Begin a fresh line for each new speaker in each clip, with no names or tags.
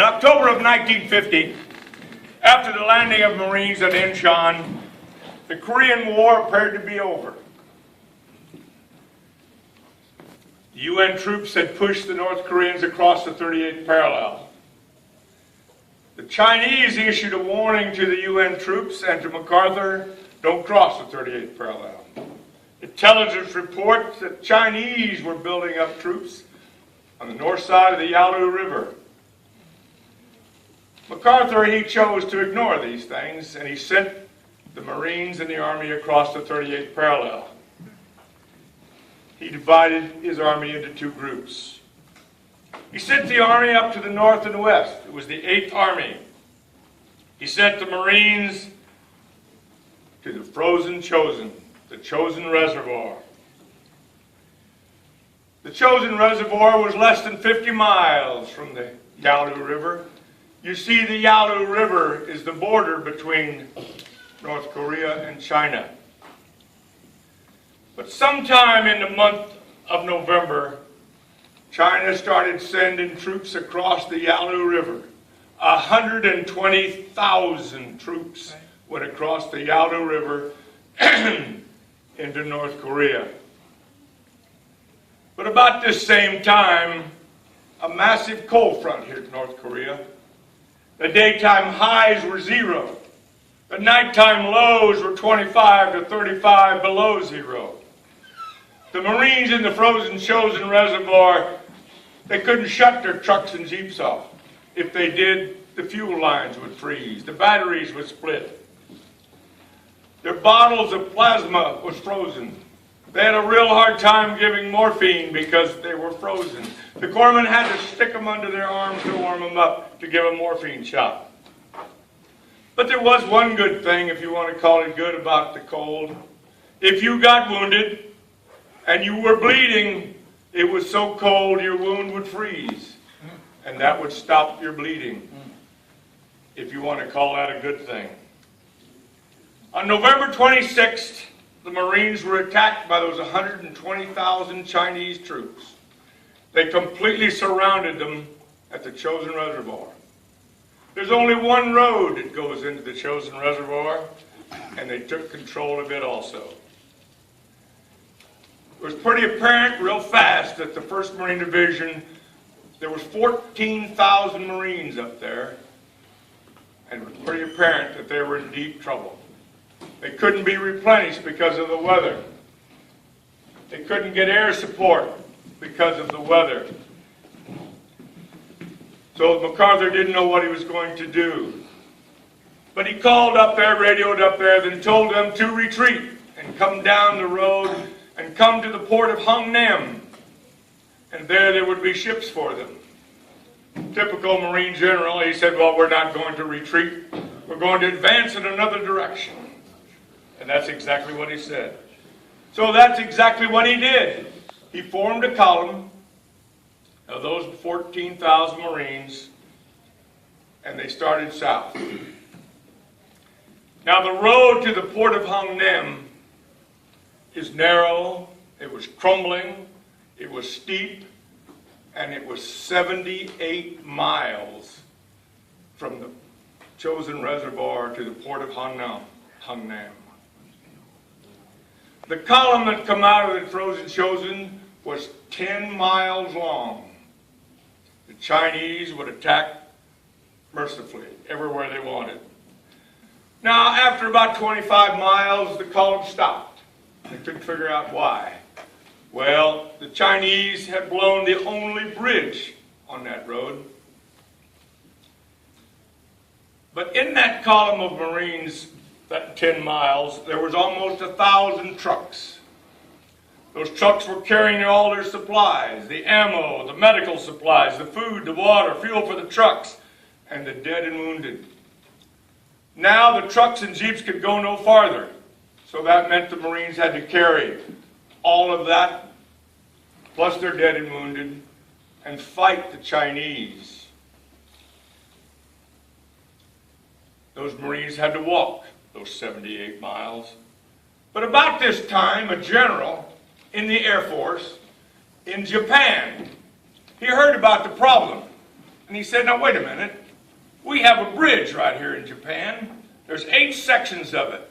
October of 1950, after the landing of Marines at Incheon, the Korean War appeared to be over. The UN troops had pushed the North Koreans across the 38th parallel. The Chinese issued a warning to the UN troops and to MacArthur, don't cross the 38th parallel. Intelligence reports that Chinese were building up troops on the north side of the Yalu River. MacArthur, he chose to ignore these things, and he sent the Marines and the Army across the 38th parallel. He divided his army into two groups. He sent the army up to the north and west. It was the 8th Army. He sent the Marines to the the Chosin Reservoir. The Chosin Reservoir was less than 50 miles from the Yalu River. You see, the Yalu River is the border between North Korea and China. But sometime in the month of November, China started sending troops across the Yalu River. 120,000 troops went across the Yalu River into North Korea. But about this same time, a massive cold front hit North Korea. The daytime highs were 0. The nighttime lows were 25 to 35 below 0. The Marines in the frozen Chosin Reservoir, they couldn't shut their trucks and jeeps off. If they did, the fuel lines would freeze. The batteries would split. Their bottles of plasma was frozen. They had a real hard time giving morphine because they were frozen. The corpsmen had to stick them under their arms to warm them up to give a morphine shot. But there was one good thing, if you want to call it good, about the cold. If you got wounded and you were bleeding, it was so cold your wound would freeze. And that would stop your bleeding, if you want to call that a good thing. On November 26th, the Marines were attacked by those 120,000 Chinese troops. They completely surrounded them at the Chosin Reservoir. There's only one road that goes into the Chosin Reservoir, and they took control of it also. It was pretty apparent real fast that the 1st Marine Division, there was 14,000 Marines up there, and it was pretty apparent that they were in deep trouble. They couldn't be replenished because of the weather. They couldn't get air support because of the weather. So MacArthur didn't know what he was going to do. But he called up there, radioed up there, then told them to retreat and come down the road and come to the port of Hung Nam. And there would be ships for them. Typical Marine general, he said, well, we're not going to retreat. We're going to advance in another direction. And that's exactly what he said. So that's exactly what he did. He formed a column of those 14,000 Marines, and they started south. Now the road to the port of Hung Nam is narrow, it was crumbling, it was steep, and it was 78 miles from the Chosin Reservoir to the port of Hung Nam. The column that come out of the frozen Chosin was 10 miles long. The Chinese would attack mercifully everywhere they wanted. Now, after about 25 miles, the column stopped. They couldn't figure out why. Well, the Chinese had blown the only bridge on that road. But in that column of Marines, that 10 miles, there was almost 1,000 trucks. Those trucks were carrying all their supplies, the ammo, the medical supplies, the food, the water, fuel for the trucks, and the dead and wounded. Now the trucks and jeeps could go no farther, so that meant the Marines had to carry all of that, plus their dead and wounded, and fight the Chinese. Those Marines had to walk those 78 miles. But about this time, a general in the Air Force in Japan, he heard about the problem. And he said, now wait a minute. We have a bridge right here in Japan. There's 8 sections of it.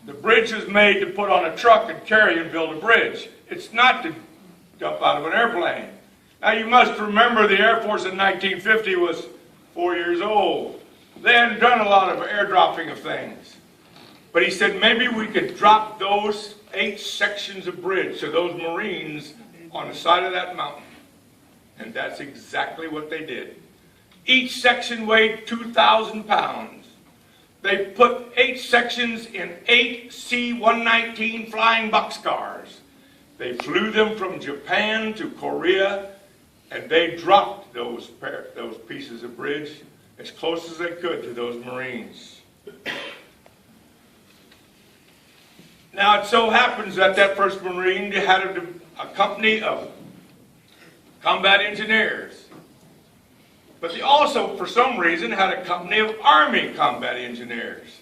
The bridge is made to put on a truck and carry and build a bridge. It's not to jump out of an airplane. Now you must remember the Air Force in 1950 was 4 years old. They hadn't done a lot of airdropping of things. But he said maybe we could drop those 8 sections of bridge to those Marines on the side of that mountain. And that's exactly what they did. Each section weighed 2,000 pounds. They put 8 sections in 8 C-119 flying boxcars. They flew them from Japan to Korea, and they dropped those pieces of bridge as close as they could to those Marines. Now it so happens that that first Marine had a company of combat engineers. But they also, for some reason, had a company of Army combat engineers.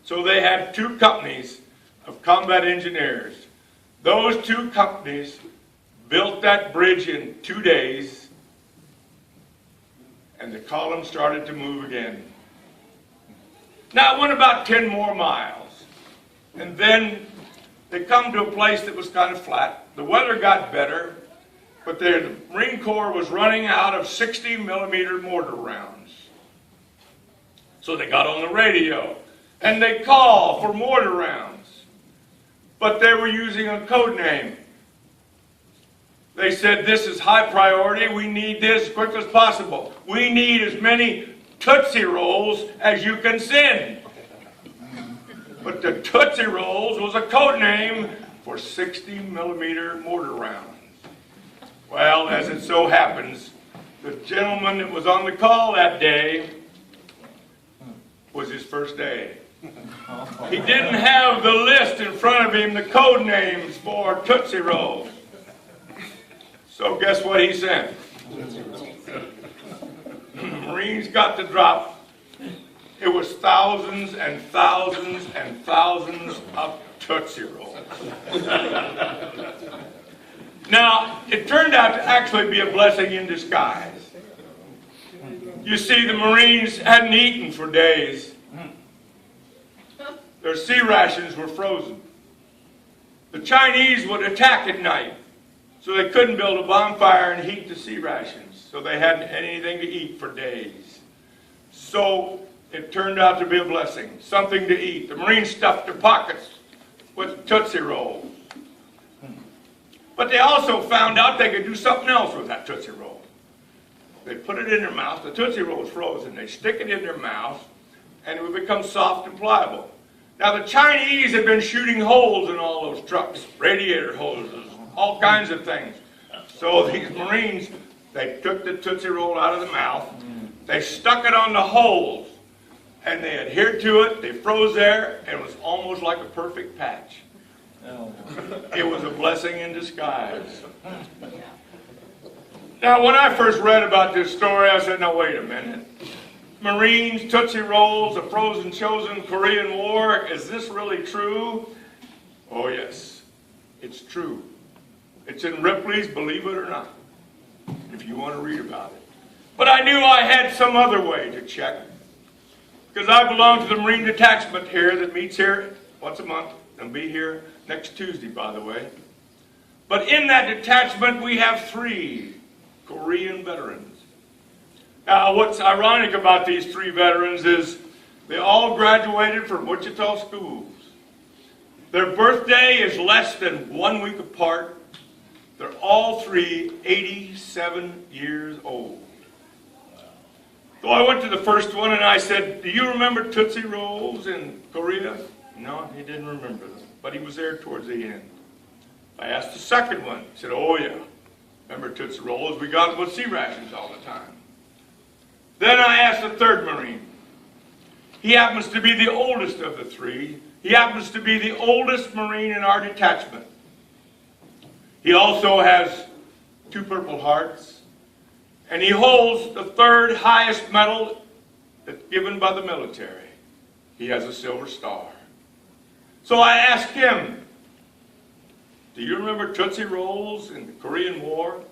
So they had 2 companies of combat engineers. Those 2 companies built that bridge in 2 days, and the column started to move again. Now it went about 10 more miles, and then they come to a place that was kind of flat. The weather got better, but the Marine Corps was running out of 60-millimeter mortar rounds. So they got on the radio, and they called for mortar rounds. But they were using a code name. They said, this is high priority, we need this as quick as possible. We need as many Tootsie Rolls as you can send. But the Tootsie Rolls was a code name for 60-millimeter mortar rounds. Well, as it so happens, the gentleman that was on the call that day was his first day. He didn't have the list in front of him, the code names for Tootsie Rolls. So guess what he sent? Marines got the drop. It was thousands and thousands and thousands of Tootsie Rolls. Now, it turned out to actually be a blessing in disguise. You see, the Marines hadn't eaten for days. Their sea rations were frozen. The Chinese would attack at night, so they couldn't build a bonfire and heat the sea rations. So they hadn't had anything to eat for days. So it turned out to be a blessing, something to eat. The Marines stuffed their pockets with Tootsie Rolls. But they also found out they could do something else with that Tootsie Roll. They put it in their mouth. The Tootsie Roll is frozen. They stick it in their mouth, and it would become soft and pliable. Now, the Chinese had been shooting holes in all those trucks, radiator hoses, all kinds of things. So these Marines, they took the Tootsie Roll out of the mouth, they stuck it on the holes, and they adhered to it. They froze there, and it was almost like a perfect patch. It was a blessing in disguise. Now, when I first read about this story, I said, now wait a minute. Marines, Tootsie Rolls, a frozen chosen Korean War, is this really true? Oh yes, it's true. It's in Ripley's Believe It or Not, if you want to read about it. But I knew I had some other way to check, because I belong to the Marine Detachment here that meets here once a month, and be here next Tuesday, by the way. But in that detachment, we have 3 Korean veterans. Now, what's ironic about these 3 veterans is they all graduated from Wichita schools. Their birthday is less than 1 week apart. They're all 3 87 years old. So I went to the first one and I said, do you remember Tootsie Rolls in Korea? No, he didn't remember them, but he was there towards the end. I asked the second one. He said, oh yeah, remember Tootsie Rolls? We got them with sea rations all the time. Then I asked the third Marine. He happens to be the oldest of the 3. He happens to be the oldest Marine in our detachment. He also has 2 Purple Hearts, and he holds the 3rd highest medal that's given by the military. He has a Silver Star. So I asked him, do you remember Tootsie Rolls in the Korean War?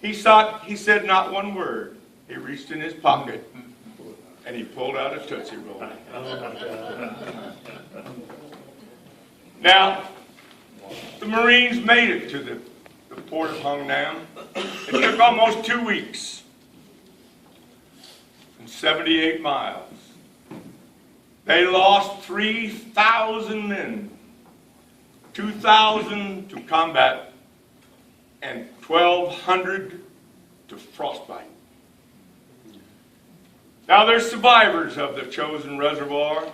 He said not one word. he reached in his pocket and he pulled out a Tootsie Roll. Now, the Marines made it to the port of Hungnam. It took almost 2 weeks and 78 miles. They lost 3,000 men, 2,000 to combat, and 1,200 to frostbite. Now there's survivors of the Chosin Reservoir.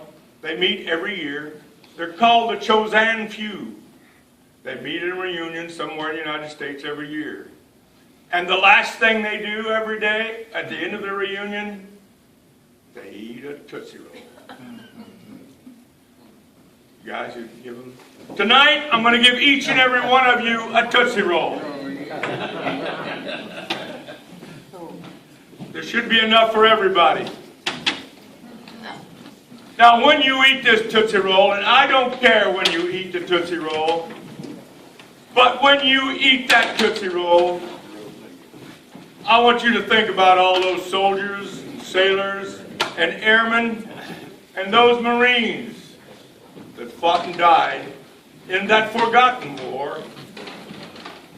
They meet every year. They're called the Chosin Few. They meet in a reunion somewhere in the United States every year. And the last thing they do every day at the end of their reunion, they eat a Tootsie Roll. You guys, you can give them. Tonight, I'm going to give each and every one of you a Tootsie Roll. There should be enough for everybody. Now, when you eat this Tootsie Roll, and I don't care when you eat the Tootsie Roll, but when you eat that Tootsie Roll, I want you to think about all those soldiers, and sailors, and airmen, and those Marines that fought and died in that forgotten war,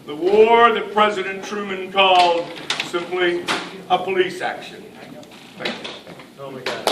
the war that President Truman called simply a police action. Thank you.